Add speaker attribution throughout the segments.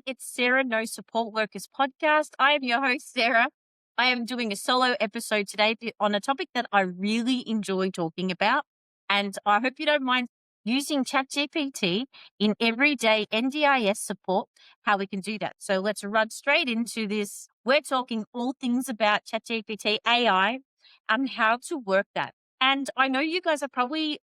Speaker 1: It's Sarah No Support Workers podcast. I am your host, Sarah. I am doing a solo episode today on a topic that I really enjoy talking about. And I hope you don't mind using ChatGPT in everyday NDIS support, how we can do that. So let's run straight into this. We're talking all things about ChatGPT AI and how to work that. And I know you guys are probably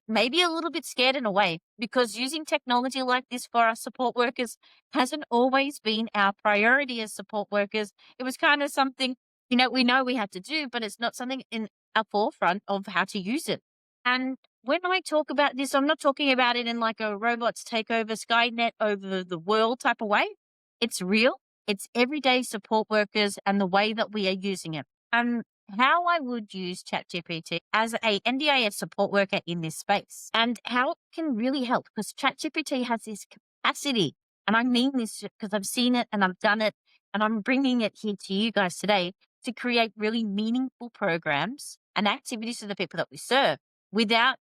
Speaker 1: maybe a little bit scared in a way because using technology like this for our support workers hasn't always been our priority as support workers. It was kind of something, we know we have to do, but it's not something in our forefront of how to use it. And when I talk about this, I'm not talking about it in like a robots take over Skynet over the world type of way. It's real. It's everyday support workers and the way that we are using it. How I would use ChatGPT as a NDIS support worker in this space and how it can really help because ChatGPT has this capacity. And I mean this because I've seen it and I've done it and I'm bringing it here to you guys today to create really meaningful programs and activities for the people that we serve without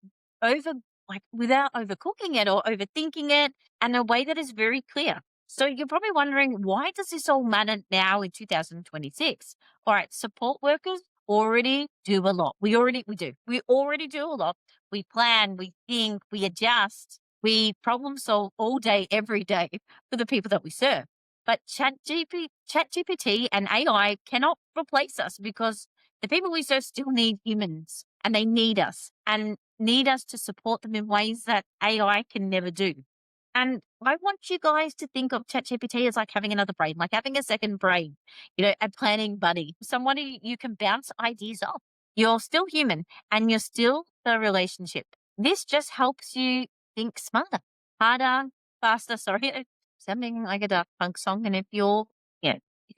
Speaker 1: without overcooking it or overthinking it and a way that is very clear. So you're probably wondering, why does this all matter now in 2026? All right, support workers already do a lot. We already do a lot. We plan, we think, we adjust, we problem solve all day, every day for the people that we serve. But ChatGPT and AI cannot replace us because the people we serve still need humans and they need us to support them in ways that AI can never do. And I want you guys to think of ChatGPT as like having another brain, like having a second brain, a planning buddy, somebody you can bounce ideas off. You're still human and you're still the relationship. This just helps you think smarter, harder, faster. Sorry, sounding like a Daft Punk song. And if you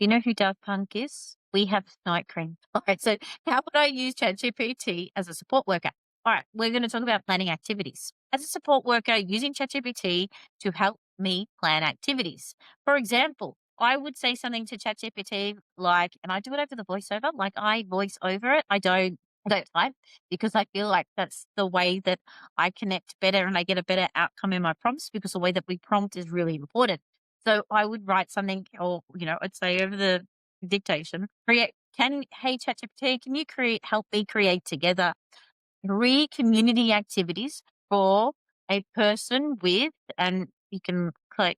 Speaker 1: know who Daft Punk is, we have night cream. All right. So how would I use ChatGPT as a support worker? All right, we're going to talk about planning activities. As a support worker, using ChatGPT to help me plan activities. For example, I would say something to ChatGPT like, and I do it over the voiceover, like I voice over it. I don't type because I feel like that's the way that I connect better and I get a better outcome in my prompts because the way that we prompt is really important. So I would write something or, I'd say over the dictation, hey ChatGPT, can you help me create together 3 community activities for a person with, and you can put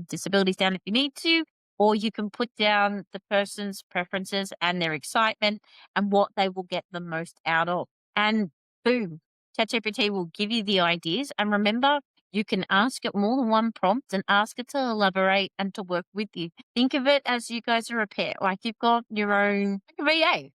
Speaker 1: disabilities down if you need to, or you can put down the person's preferences and their excitement and what they will get the most out of. And boom, ChatGPT will give you the ideas. And remember, you can ask it more than one prompt and ask it to elaborate and to work with you. Think of it as you guys are a pair, like you've got your own VA.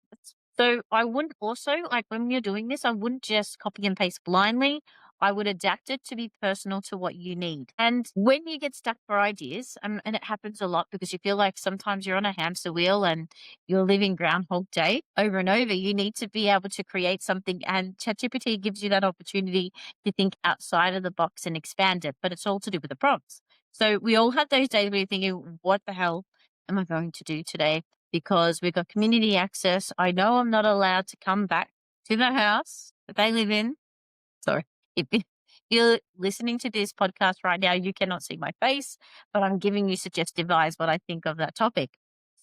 Speaker 1: So I wouldn't also, like when you're doing this, I wouldn't just copy and paste blindly. I would adapt it to be personal to what you need. And when you get stuck for ideas, and it happens a lot because you feel like sometimes you're on a hamster wheel and you're living Groundhog Day over and over, you need to be able to create something. And ChatGPT gives you that opportunity to think outside of the box and expand it, but it's all to do with the prompts. So we all have those days where you're thinking, what the hell am I going to do today? Because we've got community access. I know I'm not allowed to come back to the house that they live in. Sorry. If you're listening to this podcast right now, you cannot see my face, but I'm giving you suggestive eyes what I think of that topic.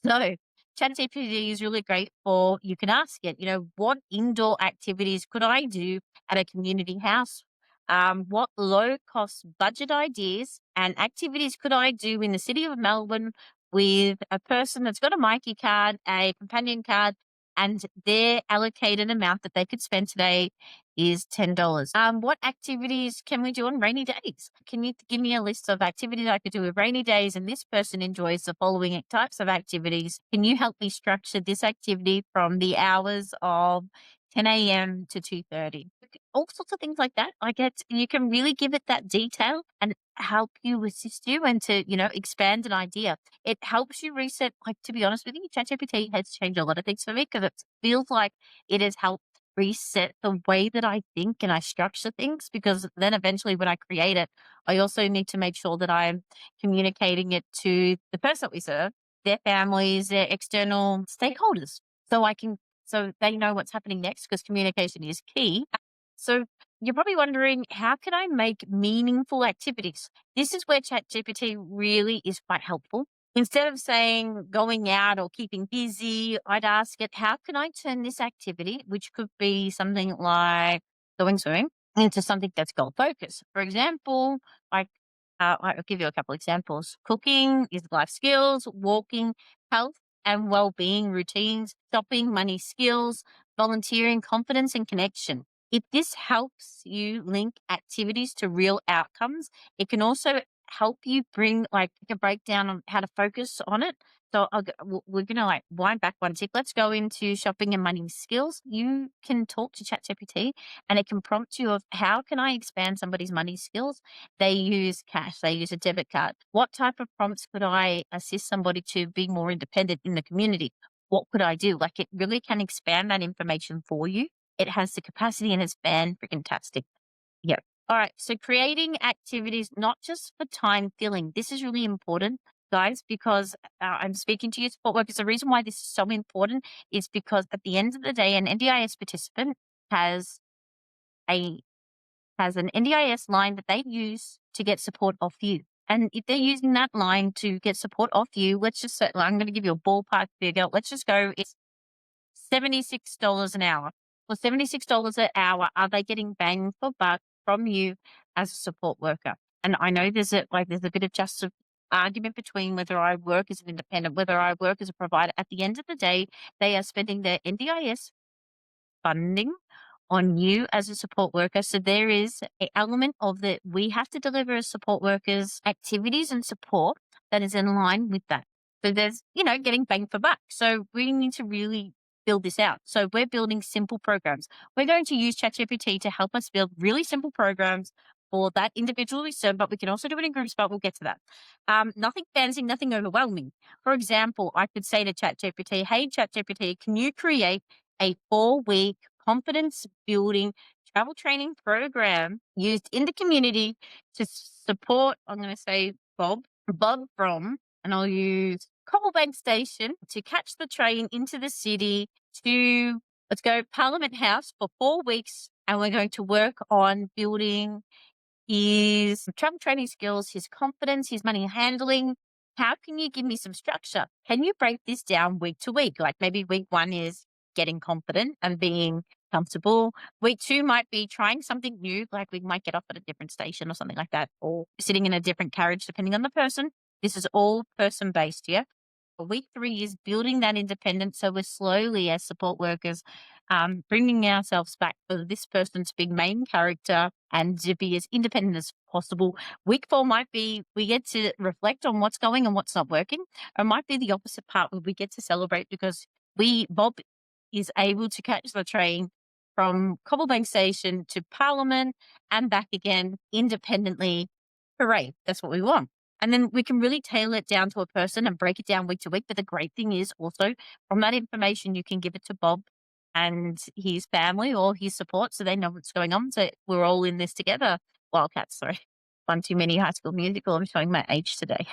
Speaker 1: So ChatGPT is really great you can ask it, what indoor activities could I do at a community house? What low cost budget ideas and activities could I do in the city of Melbourne with a person that's got a Mikey card, a companion card, and their allocated amount that they could spend today is $10. What activities can we do on rainy days? Can you give me a list of activities I could do with rainy days? And this person enjoys the following types of activities. Can you help me structure this activity from the hours of 10 a.m. to 2:30? All sorts of things like that. You can really give it that detail and help you assist you and to, expand an idea. It helps you reset. Like, to be honest with you, ChatGPT has changed a lot of things for me because it feels like it has helped reset the way that I think and I structure things, because then eventually when I create it, I also need to make sure that I'm communicating it to the person that we serve, their families, their external stakeholders. So they know what's happening next because communication is key. So You're probably wondering, how can I make meaningful activities? This is where ChatGPT really is quite helpful. Instead of saying going out or keeping busy, I'd ask it, how can I turn this activity, which could be something like going swimming, into something that's goal focused? For example, like I'll give you a couple examples. Cooking is life skills, walking, health and well-being routines, shopping, money skills, volunteering, confidence and connection. If this helps you link activities to real outcomes, it can also help you bring like a breakdown on how to focus on it. So we're going to like wind back one tick. Let's go into shopping and money skills. You can talk to ChatGPT and it can prompt you of how can I expand somebody's money skills? They use cash, they use a debit card. What type of prompts could I assist somebody to be more independent in the community? What could I do? Like it really can expand that information for you. It has the capacity and it's fan-freaking-tastic. Yep. All right. So creating activities, not just for time filling. This is really important, guys, because I'm speaking to you support workers. The reason why this is so important is because at the end of the day, an NDIS participant has a an NDIS line that they use to get support off you. And if they're using that line to get support off you, let's just say, I'm going to give you a ballpark figure. Let's just go, it's $76 an hour. For $76 an hour, are they getting bang for buck from you as a support worker? And I know there's a bit of just argument between whether I work as an independent, whether I work as a provider. At the end of the day, they are spending their NDIS funding on you as a support worker. So there is an element of that we have to deliver as support workers activities and support that is in line with that. So there's, getting bang for buck. So we need to really build this out. So we're building simple programs. We're going to use ChatGPT to help us build really simple programs for that individual we serve, but we can also do it in groups, but we'll get to that. Nothing fancy, nothing overwhelming. For example, I could say to ChatGPT, hey, ChatGPT, can you create a 4-week confidence building travel training program used in the community to support, I'm going to say Bob from, and I'll use Cobblebank Station to catch the train into the city to, let's go, Parliament House for 4 weeks. And we're going to work on building his travel training skills, his confidence, his money handling. How can you give me some structure? Can you break this down week to week? Like maybe week 1 is getting confident and being comfortable. Week 2 might be trying something new, like we might get off at a different station or something like that, or sitting in a different carriage, depending on the person. This is all person based, yeah? Week 3 is building that independence. So we're slowly, as support workers, bringing ourselves back for this person to be main character and to be as independent as possible. Week 4 might be we get to reflect on what's going and what's not working. Or it might be the opposite part where we get to celebrate because Bob is able to catch the train from Cobblebank Station to Parliament and back again independently. Hooray, that's what we want. And then we can really tailor it down to a person and break it down week to week. But the great thing is also from that information, you can give it to Bob and his family or his support so they know what's going on. So we're all in this together. Wildcats, sorry. One too many High School Musical. I'm showing my age today.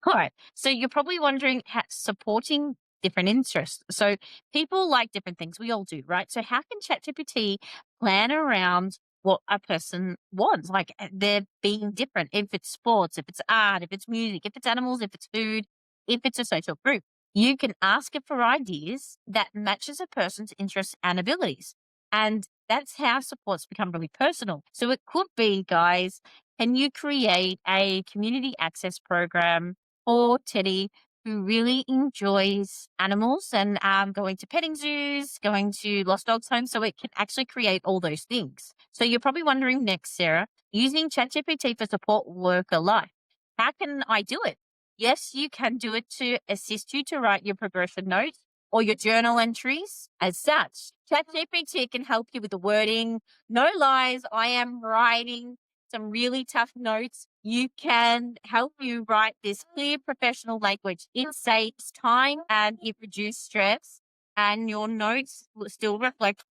Speaker 1: All right. So you're probably wondering supporting different interests. So people like different things. We all do, right? So how can ChatGPT plan around what a person wants? Like they're being different. If it's sports, if it's art, if it's music, if it's animals, if it's food, if it's a social group, you can ask it for ideas that matches a person's interests and abilities. And that's how supports become really personal. So it could be, guys, can you create a community access program for Teddy who really enjoys animals and going to petting zoos, going to lost dogs homes, so it can actually create all those things. So you're probably wondering next, Sarah, using ChatGPT for support worker life, how can I do it? Yes, you can do it to assist you to write your progression notes or your journal entries as such. ChatGPT can help you with the wording. No lies, I am writing some really tough notes. You can help you write this clear professional language. It saves time and it reduces stress, and your notes will still reflect.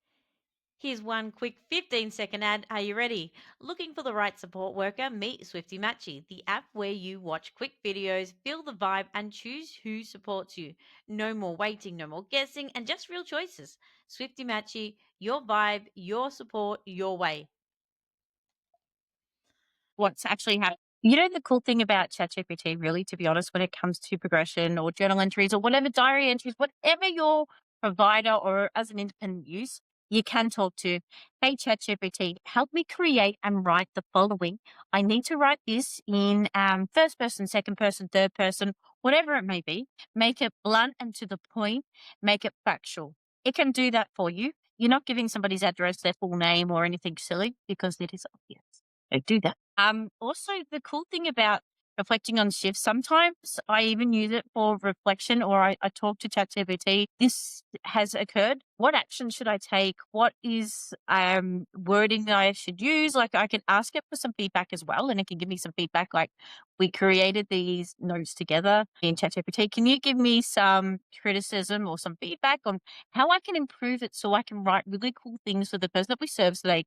Speaker 2: Here's one quick 15-second ad. Are you ready? Looking for the right support worker? Meet Swifty Matchy, the app where you watch quick videos, feel the vibe, and choose who supports you. No more waiting, no more guessing, and just real choices. Swifty Matchy, your vibe, your support, your way.
Speaker 1: What's actually happening. You know, the cool thing about ChatGPT, really, to be honest, when it comes to progression or journal entries or whatever, diary entries, whatever your provider or as an independent use, you can talk to, hey, ChatGPT, help me create and write the following. I need to write this in first person, second person, third person, whatever it may be. Make it blunt and to the point, make it factual. It can do that for you. You're not giving somebody's address, their full name, or anything silly because it is obvious. Don't do that. Also, the cool thing about reflecting on shifts, sometimes I even use it for reflection or I talk to ChatGPT. This has occurred. What action should I take? What is wording that I should use? Like I can ask it for some feedback as well, and it can give me some feedback. Like we created these notes together in ChatGPT. Can you give me some criticism or some feedback on how I can improve it so I can write really cool things for the person that we serve so they,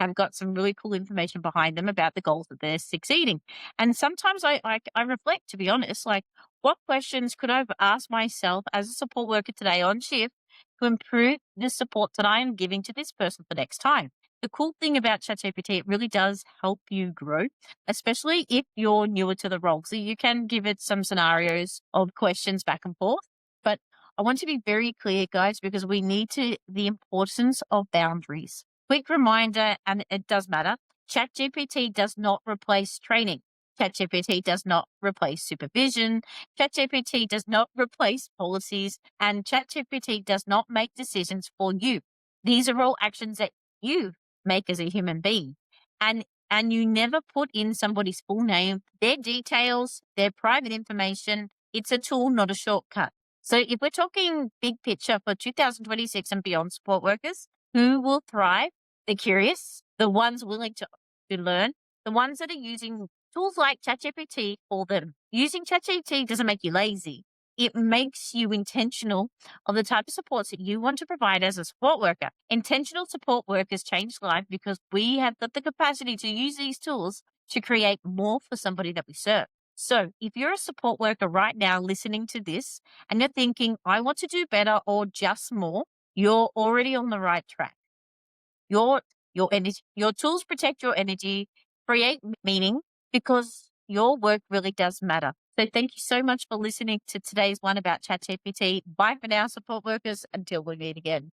Speaker 1: have got some really cool information behind them about the goals that they're succeeding. And sometimes I reflect, to be honest, like what questions could I have asked myself as a support worker today on shift to improve the support that I am giving to this person for next time. The cool thing about ChatGPT, it really does help you grow, especially if you're newer to the role. So you can give it some scenarios of questions back and forth. But I want to be very clear, guys, because we need to the importance of boundaries. Quick reminder, and it does matter. ChatGPT does not replace training. ChatGPT does not replace supervision. ChatGPT does not replace policies, and ChatGPT does not make decisions for you. These are all actions that you make as a human being. And you never put in somebody's full name, their details, their private information. It's a tool, not a shortcut. So if we're talking big picture for 2026 and beyond support workers, who will thrive? The curious, the ones willing to learn, the ones that are using tools like ChatGPT for them. Using ChatGPT doesn't make you lazy. It makes you intentional of the type of supports that you want to provide as a support worker. Intentional support workers change life because we have got the capacity to use these tools to create more for somebody that we serve. So if you're a support worker right now listening to this and you're thinking, I want to do better or just more, you're already on the right track. Your your energy, your tools protect your energy, create meaning because your work really does matter. So thank you so much for listening to today's one about ChatGPT. Bye for now, support workers, until we meet again.